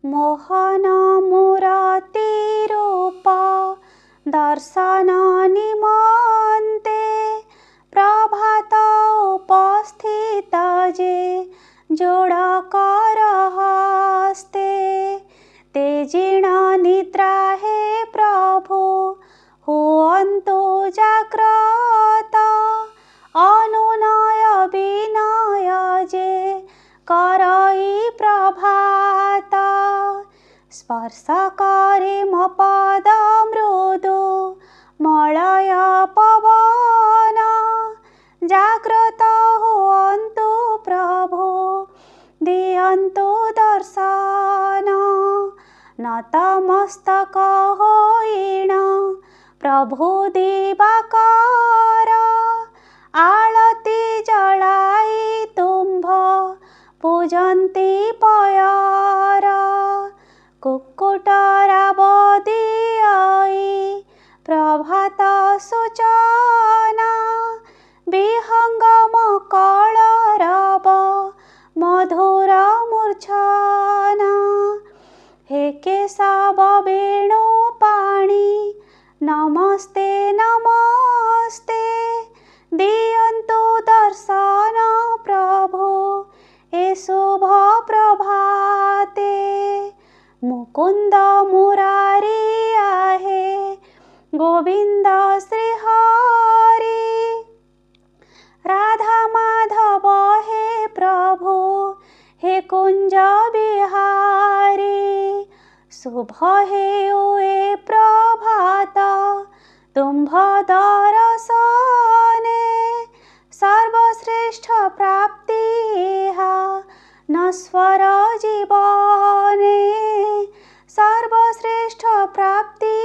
मोहन मूरति रूप दर्शन निमन्ते प्रभात उपस्थित जे जोड़कर हस्ते तेजिण निद्रा हे प्रभु हुअन्तु जाग्रत अनुनय विनय जे करई प्रभात स्पर्श करे म पद मृदु मलय पवन जाग्रत हुअन्तु प्रभु दियन्तु दर्शन नतमस्तक होइन प्रभु दिवाकर आळती जलाई तुम्भ पूजन्ति पयर कुक्कुट राबदियै प्रभात सूचना विहंगम कलरव मधुर मूर्छना हे केशव वेणु पाणि नमस्ते नमस्ते दियन्तु दर्शन प्रभु ए शुभ प्रभाते मुकुंद मुरारी आहे गोविंद श्री हरि राधा माधव हे प्रभु हे कुंज बिहारी शुभ हे उए प्रभात तुम्भ दर्शने सर्वश्रेष्ठ प्राप्ति नश्वर जीवने सर्वश्रेष्ठ प्राप्ति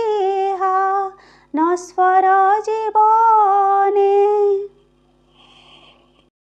नश्वर जीवन।